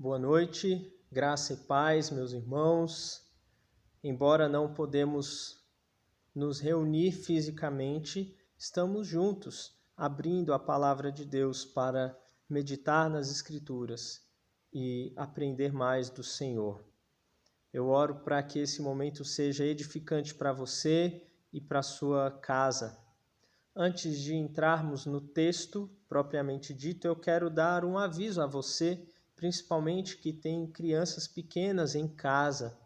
Boa noite, graça e paz, meus irmãos. Embora não podemos nos reunir fisicamente, estamos juntos, abrindo a palavra de Deus para meditar nas Escrituras e aprender mais do Senhor. Eu oro para que esse momento seja edificante para você e para a sua casa. Antes de entrarmos no texto propriamente dito, eu quero dar um aviso a você, principalmente que tem crianças pequenas em casa.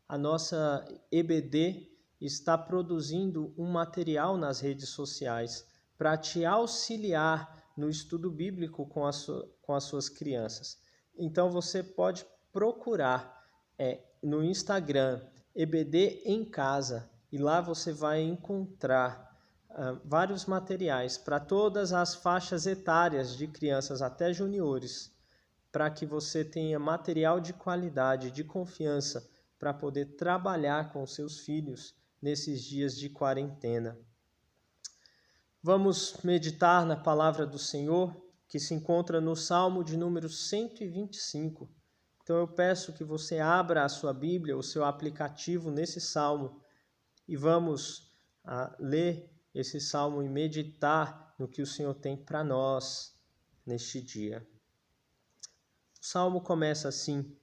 A nossa EBD está produzindo um material nas redes sociais para te auxiliar no estudo bíblico com as suas crianças. Então você pode procurar no Instagram EBD em Casa e lá você vai encontrar vários materiais para todas as faixas etárias de crianças até juniores, para que você tenha material de qualidade, de confiança, para poder trabalhar com seus filhos nesses dias de quarentena. Vamos meditar na palavra do Senhor, que se encontra no Salmo de número 125. Então eu peço que você abra a sua Bíblia, o seu aplicativo nesse Salmo, e vamos ler esse Salmo e meditar no que o Senhor tem para nós neste dia. O Salmo começa assim: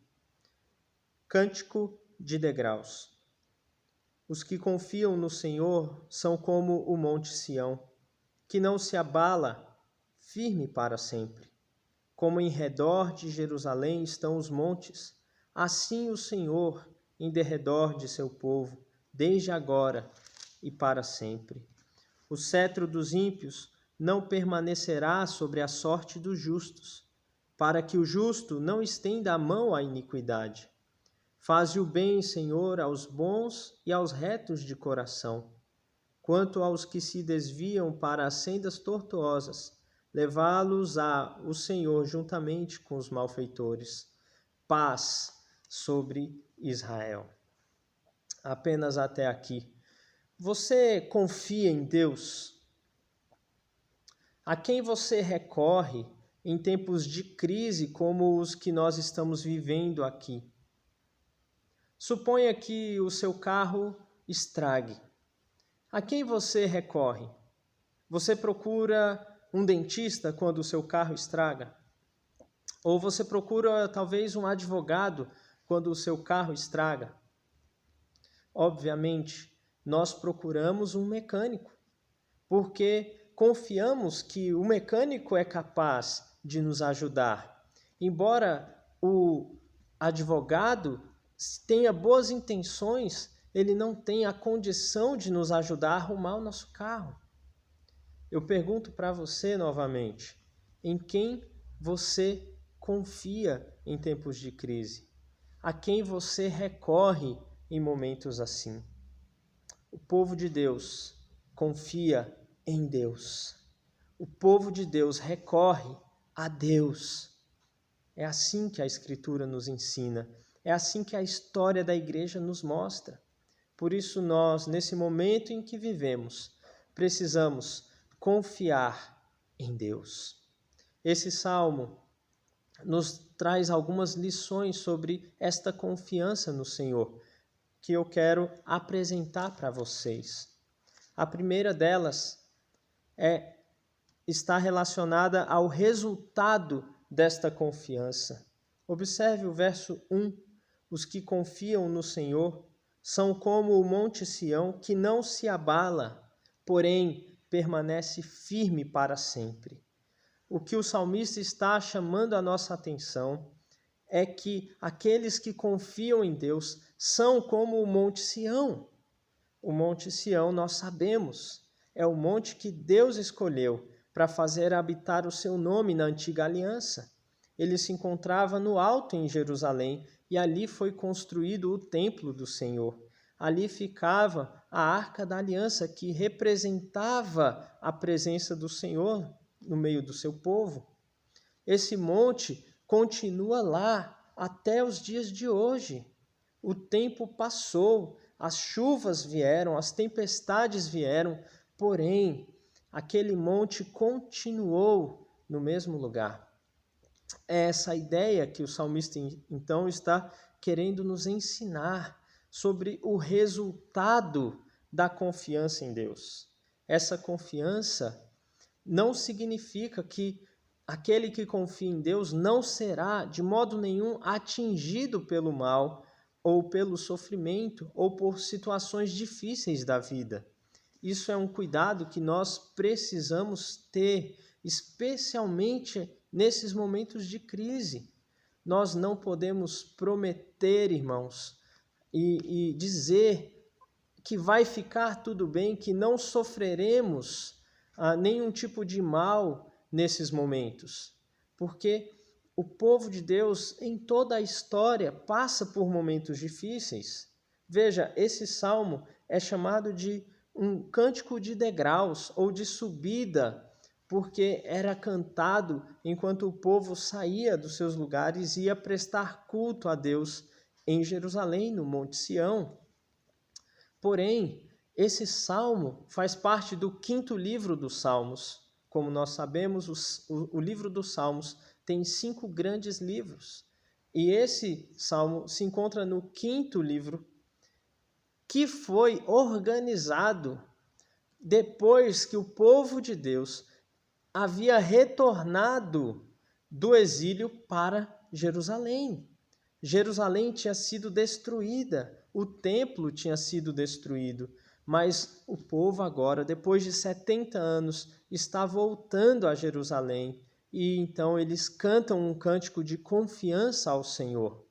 Cântico de degraus. Os que confiam no Senhor são como o monte Sião, que não se abala, firme para sempre. Como em redor de Jerusalém estão os montes, assim o Senhor em derredor de seu povo, desde agora e para sempre. O cetro dos ímpios não permanecerá sobre a sorte dos justos, para que o justo não estenda a mão à iniquidade. Faze o bem, Senhor, aos bons e aos retos de coração. Quanto aos que se desviam para as sendas tortuosas, levá-los-á o Senhor juntamente com os malfeitores. Paz sobre Israel. Apenas até aqui. Você confia em Deus? A quem você recorre em tempos de crise como os que nós estamos vivendo aqui? Suponha que o seu carro estrague. A quem você recorre? Você procura um dentista quando o seu carro estraga? Ou você procura talvez um advogado quando o seu carro estraga? Obviamente, nós procuramos um mecânico, porque confiamos que o mecânico é capaz de nos ajudar. Embora o advogado tenha boas intenções, ele não tem a condição de nos ajudar a arrumar o nosso carro. Eu pergunto para você novamente, em quem você confia em tempos de crise? A quem você recorre em momentos assim? O povo de Deus confia em Deus. O povo de Deus recorre a Deus. É assim que a Escritura nos ensina. É assim que a história da igreja nos mostra. Por isso nós, nesse momento em que vivemos, precisamos confiar em Deus. Esse salmo nos traz algumas lições sobre esta confiança no Senhor, que eu quero apresentar para vocês. A primeira delas está relacionada ao resultado desta confiança. Observe o verso 1. Os que confiam no Senhor são como o monte Sião, que não se abala, porém permanece firme para sempre. O que o salmista está chamando a nossa atenção é que aqueles que confiam em Deus são como o monte Sião. O monte Sião, nós sabemos, é o monte que Deus escolheu para fazer habitar o seu nome na antiga aliança. Ele se encontrava no alto em Jerusalém e ali foi construído o templo do Senhor. Ali ficava a arca da aliança, que representava a presença do Senhor no meio do seu povo. Esse monte continua lá até os dias de hoje. O tempo passou, as chuvas vieram, as tempestades vieram, porém, aquele monte continuou no mesmo lugar. é essa ideia que o salmista, então, está querendo nos ensinar sobre o resultado da confiança em Deus. Essa confiança não significa que aquele que confia em Deus não será, de modo nenhum, atingido pelo mal, ou pelo sofrimento, ou por situações difíceis da vida. Isso é um cuidado que nós precisamos ter, especialmente nesses momentos de crise. Nós não podemos prometer, irmãos, e dizer que vai ficar tudo bem, que não sofreremos nenhum tipo de mal nesses momentos. Porque o povo de Deus, em toda a história, passa por momentos difíceis. Veja, esse salmo é chamado de um cântico de degraus ou de subida, porque era cantado enquanto o povo saía dos seus lugares e ia prestar culto a Deus em Jerusalém, no Monte Sião. Porém, esse salmo faz parte do 5º livro dos Salmos. Como nós sabemos, o livro dos Salmos tem 5 grandes livros. E esse salmo se encontra no 5º livro, que foi organizado depois que o povo de Deus havia retornado do exílio para Jerusalém. Jerusalém tinha sido destruída, o templo tinha sido destruído, mas o povo agora, depois de 70 anos, está voltando a Jerusalém e então eles cantam um cântico de confiança ao Senhor.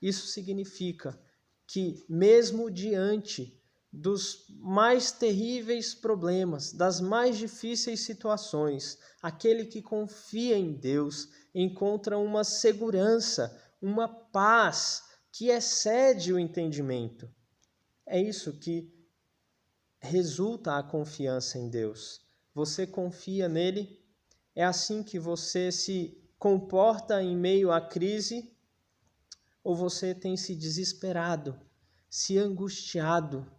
Isso significa que mesmo diante dos mais terríveis problemas, das mais difíceis situações, aquele que confia em Deus encontra uma segurança, uma paz que excede o entendimento. É isso que resulta a confiança em Deus. Você confia nele? É assim que você se comporta em meio à crise? Ou você tem se desesperado, se angustiado,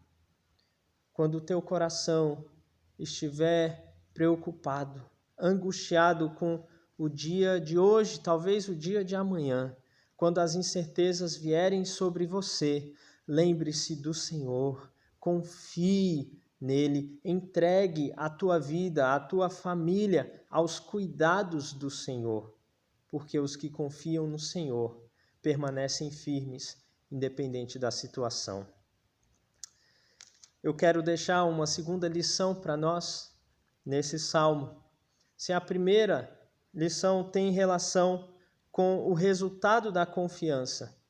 quando o teu coração estiver preocupado, angustiado com o dia de hoje, talvez o dia de amanhã, quando as incertezas vierem sobre você, lembre-se do Senhor, confie nele, entregue a tua vida, a tua família aos cuidados do Senhor, porque os que confiam no Senhor permanecem firmes, independente da situação. Eu quero deixar uma segunda lição para nós nesse salmo. Se a primeira lição tem relação com o resultado da confiança,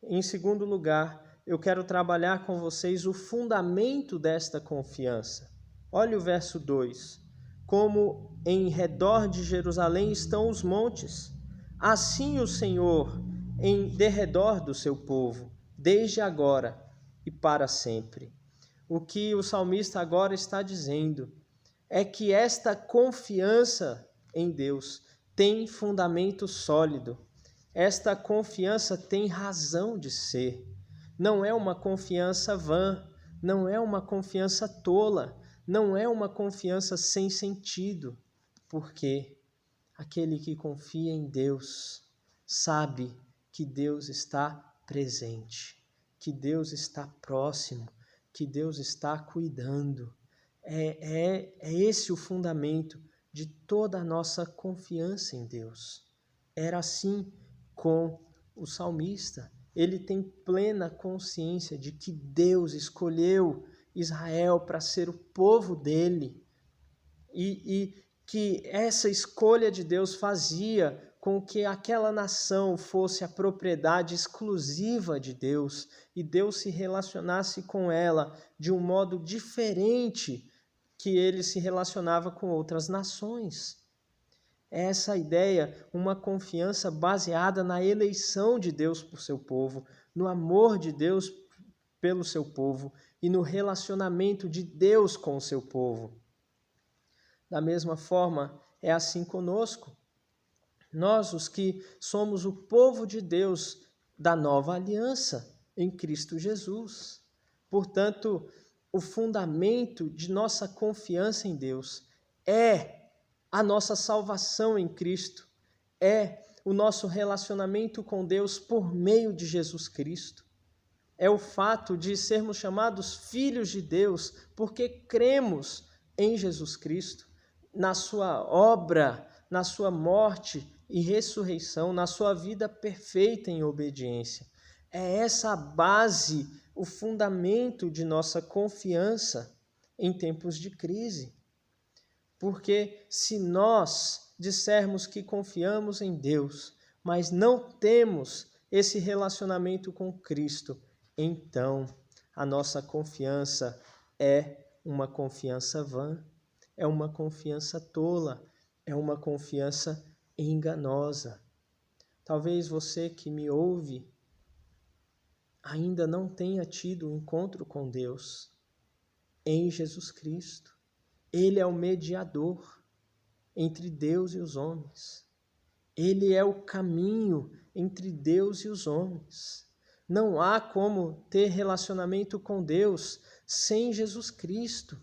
em segundo lugar, eu quero trabalhar com vocês o fundamento desta confiança. Olha o verso 2. Como em redor de Jerusalém estão os montes, assim o Senhor em derredor do seu povo, desde agora e para sempre. O que o salmista agora está dizendo é que esta confiança em Deus tem fundamento sólido. Esta confiança tem razão de ser. Não é uma confiança vã, não é uma confiança tola, não é uma confiança sem sentido, porque aquele que confia em Deus sabe que Deus está presente, que Deus está próximo, que Deus está cuidando. É esse o fundamento de toda a nossa confiança em Deus. Era assim com o salmista. Ele tem plena consciência de que Deus escolheu Israel para ser o povo dele e que essa escolha de Deus fazia com que aquela nação fosse a propriedade exclusiva de Deus e Deus se relacionasse com ela de um modo diferente que ele se relacionava com outras nações. Essa ideia, uma confiança baseada na eleição de Deus por seu povo, no amor de Deus pelo seu povo e no relacionamento de Deus com o seu povo. Da mesma forma, é assim conosco. Nós, os que somos o povo de Deus da nova aliança em Cristo Jesus. Portanto, o fundamento de nossa confiança em Deus é a nossa salvação em Cristo, é o nosso relacionamento com Deus por meio de Jesus Cristo. É o fato de sermos chamados filhos de Deus porque cremos em Jesus Cristo, na sua obra, na sua morte e ressurreição, na sua vida perfeita em obediência. É essa a base, o fundamento de nossa confiança em tempos de crise. Porque se nós dissermos que confiamos em Deus, mas não temos esse relacionamento com Cristo, então a nossa confiança é uma confiança vã, é uma confiança tola, é uma confiança enganosa. Talvez você que me ouve ainda não tenha tido um encontro com Deus em Jesus Cristo. Ele é o mediador entre Deus e os homens. Ele é o caminho entre Deus e os homens. Não há como ter relacionamento com Deus sem Jesus Cristo,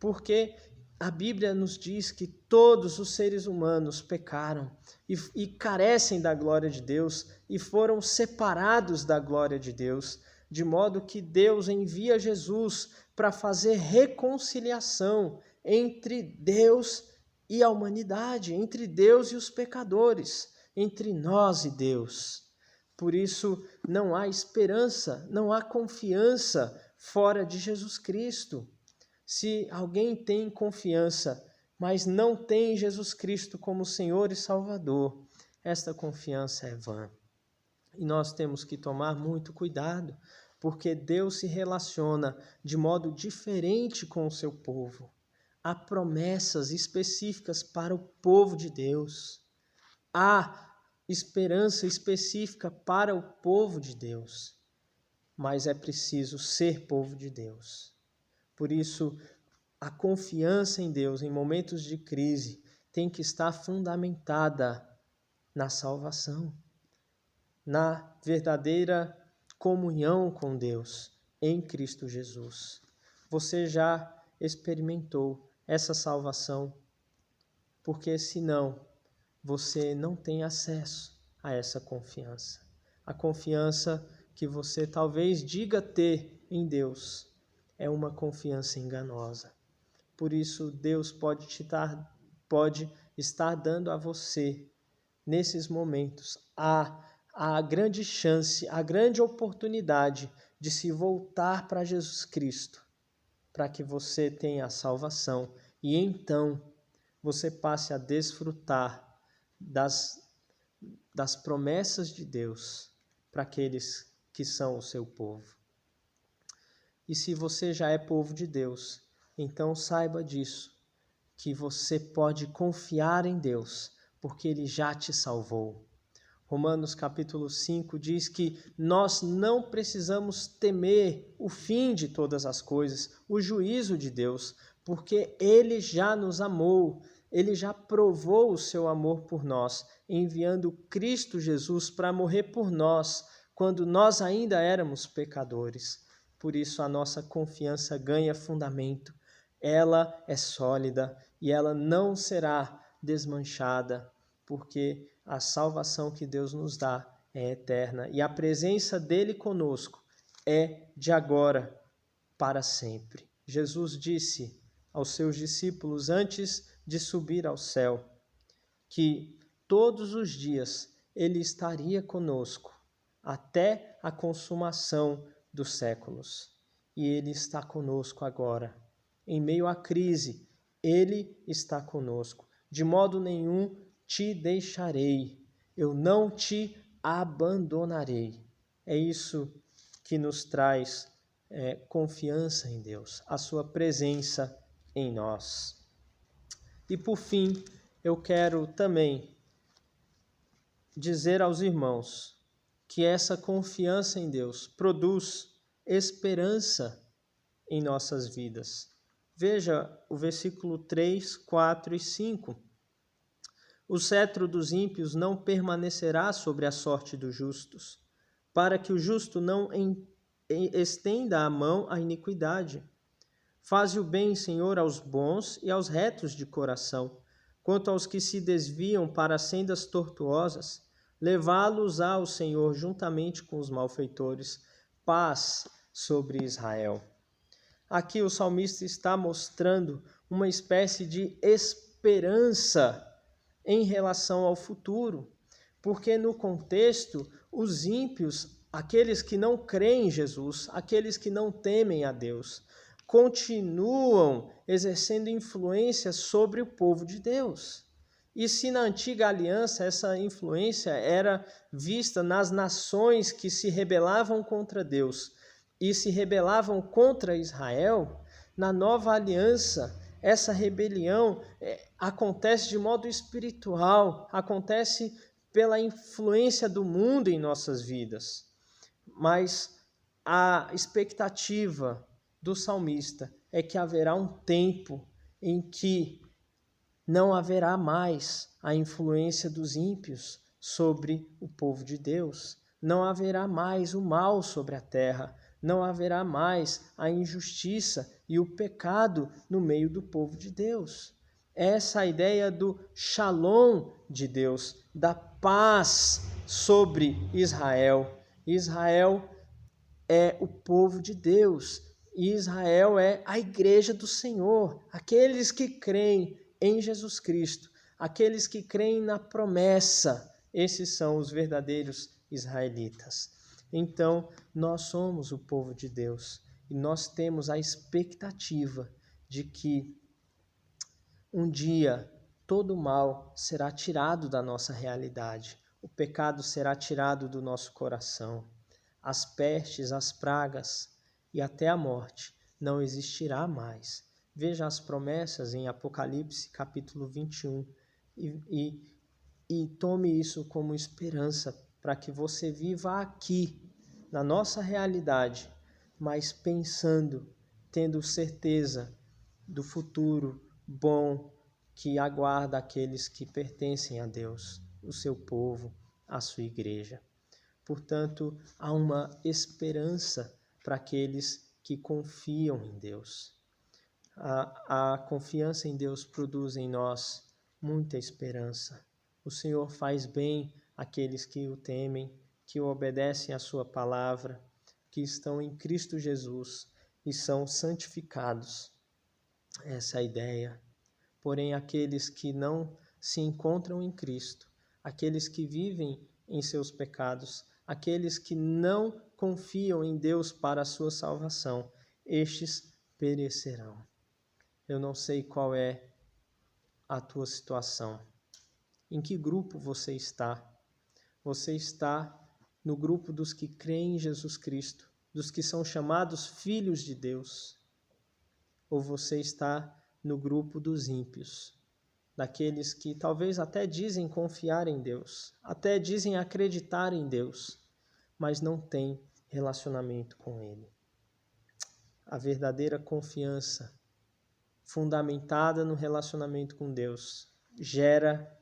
porque a Bíblia nos diz que todos os seres humanos pecaram e carecem da glória de Deus e foram separados da glória de Deus, de modo que Deus envia Jesus para fazer reconciliação entre Deus e a humanidade, entre Deus e os pecadores, entre nós e Deus. Por isso, não há esperança, não há confiança fora de Jesus Cristo. Se alguém tem confiança, mas não tem Jesus Cristo como Senhor e Salvador, esta confiança é vã. E nós temos que tomar muito cuidado, porque Deus se relaciona de modo diferente com o seu povo. Há promessas específicas para o povo de Deus. Há esperança específica para o povo de Deus. Mas é preciso ser povo de Deus. Por isso, a confiança em Deus em momentos de crise tem que estar fundamentada na salvação, na verdadeira comunhão com Deus em Cristo Jesus. Você já experimentou essa salvação? Porque senão você não tem acesso a essa confiança. A confiança que você talvez diga ter em Deus é uma confiança enganosa. Por isso, Deus pode estar dando a você, nesses momentos, a grande chance, a grande oportunidade de se voltar para Jesus Cristo, para que você tenha a salvação e então você passe a desfrutar das promessas de Deus para aqueles que são o seu povo. E se você já é povo de Deus, então saiba disso, que você pode confiar em Deus, porque Ele já te salvou. Romanos capítulo 5 diz que nós não precisamos temer o fim de todas as coisas, o juízo de Deus, porque Ele já nos amou, Ele já provou o seu amor por nós, enviando Cristo Jesus para morrer por nós, quando nós ainda éramos pecadores. Por isso a nossa confiança ganha fundamento, ela é sólida e ela não será desmanchada, porque a salvação que Deus nos dá é eterna e a presença dele conosco é de agora para sempre. Jesus disse aos seus discípulos antes de subir ao céu que todos os dias ele estaria conosco até a consumação dos séculos. E ele está conosco agora. Em meio à crise, ele está conosco. De modo nenhum te deixarei, eu não te abandonarei. É isso que nos traz confiança em Deus, a sua presença em nós. E por fim, eu quero também dizer aos irmãos que essa confiança em Deus produz esperança em nossas vidas. Veja o versículo 3, 4 e 5. O cetro dos ímpios não permanecerá sobre a sorte dos justos, para que o justo não estenda a mão à iniquidade. Faze o bem, Senhor, aos bons e aos retos de coração, Quanto aos que se desviam para sendas tortuosas, levá-los ao Senhor juntamente com os malfeitores. Paz sobre Israel. Aqui o salmista está mostrando uma espécie de esperança em relação ao futuro, porque no contexto, os ímpios, aqueles que não creem em Jesus, aqueles que não temem a Deus, continuam exercendo influência sobre o povo de Deus. E se na antiga aliança essa influência era vista nas nações que se rebelavam contra Deus e se rebelavam contra Israel, na nova aliança essa rebelião acontece de modo espiritual, acontece pela influência do mundo em nossas vidas. Mas a expectativa do salmista é que haverá um tempo em que não haverá mais a influência dos ímpios sobre o povo de Deus, não haverá mais o mal sobre a terra, não haverá mais a injustiça e o pecado no meio do povo de Deus. Essa é a ideia do shalom de Deus, da paz sobre Israel. Israel é o povo de Deus, e Israel é a igreja do Senhor, aqueles que creem em Jesus Cristo, aqueles que creem na promessa, esses são os verdadeiros israelitas. Então, nós somos o povo de Deus e nós temos a expectativa de que um dia todo o mal será tirado da nossa realidade, o pecado será tirado do nosso coração, as pestes, as pragas e até a morte não existirá mais. Veja as promessas em Apocalipse capítulo 21 e tome isso como esperança para que você viva aqui, na nossa realidade, mas pensando, tendo certeza do futuro bom que aguarda aqueles que pertencem a Deus, o seu povo, a sua igreja. Portanto, há uma esperança para aqueles que confiam em Deus. A confiança em Deus produz em nós muita esperança. O Senhor faz bem àqueles que o temem, que obedecem à sua palavra, que estão em Cristo Jesus e são santificados. Essa é a ideia. Porém, aqueles que não se encontram em Cristo, aqueles que vivem em seus pecados, aqueles que não confiam em Deus para a sua salvação, estes perecerão. Eu não sei qual é a tua situação. Em que grupo você está? Você está no grupo dos que creem em Jesus Cristo, dos que são chamados filhos de Deus? Ou você está no grupo dos ímpios, daqueles que talvez até dizem confiar em Deus, até dizem acreditar em Deus, mas não têm relacionamento com Ele? A verdadeira confiança, fundamentada no relacionamento com Deus, gera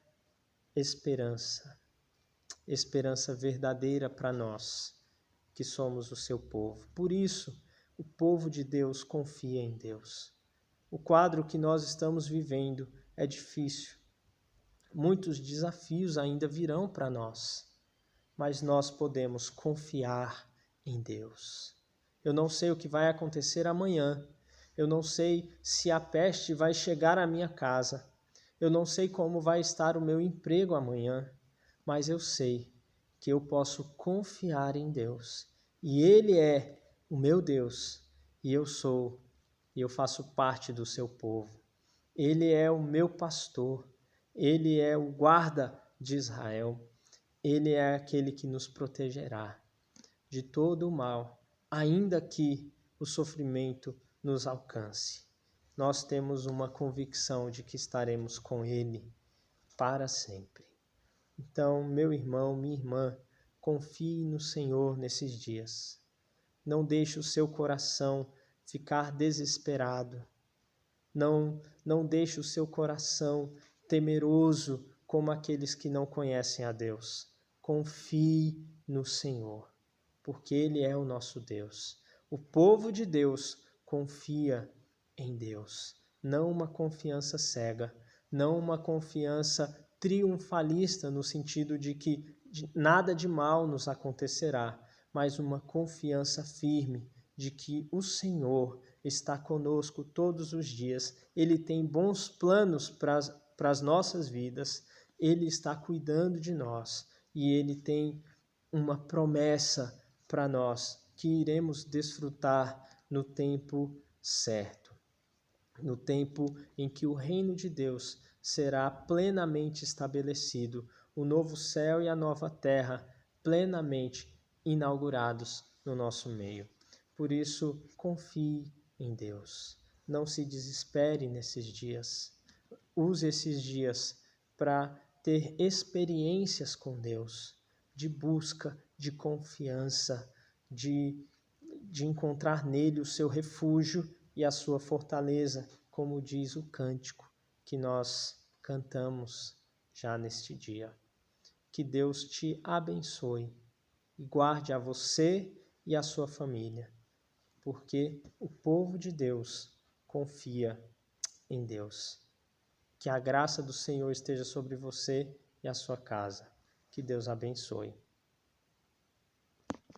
esperança. Esperança verdadeira para nós, que somos o seu povo. Por isso, o povo de Deus confia em Deus. O quadro que nós estamos vivendo é difícil. Muitos desafios ainda virão para nós, mas nós podemos confiar em Deus. Eu não sei o que vai acontecer amanhã. Eu não sei se a peste vai chegar à minha casa. Eu não sei como vai estar o meu emprego amanhã, mas eu sei que eu posso confiar em Deus. E Ele é o meu Deus, e eu faço parte do seu povo. Ele é o meu pastor, Ele é o guarda de Israel, Ele é aquele que nos protegerá de todo o mal, ainda que o sofrimento nos alcance. Nós temos uma convicção de que estaremos com Ele para sempre. Então, meu irmão, minha irmã, confie no Senhor nesses dias. Não deixe o seu coração ficar desesperado. Não deixe o seu coração temeroso como aqueles que não conhecem a Deus. Confie no Senhor, porque Ele é o nosso Deus. O povo de Deus confia em Deus, não uma confiança cega, não uma confiança triunfalista no sentido de que nada de mal nos acontecerá, mas uma confiança firme de que o Senhor está conosco todos os dias. Ele tem bons planos para as nossas vidas, Ele está cuidando de nós e Ele tem uma promessa para nós que iremos desfrutar no tempo certo, no tempo em que o reino de Deus será plenamente estabelecido, o novo céu e a nova terra plenamente inaugurados no nosso meio. Por isso, confie em Deus. Não se desespere nesses dias. Use esses dias para ter experiências com Deus, de busca, de confiança, de encontrar nele o seu refúgio e a sua fortaleza, como diz o cântico que nós cantamos já neste dia. Que Deus te abençoe e guarde a você e a sua família, porque o povo de Deus confia em Deus. Que a graça do Senhor esteja sobre você e a sua casa. Que Deus abençoe.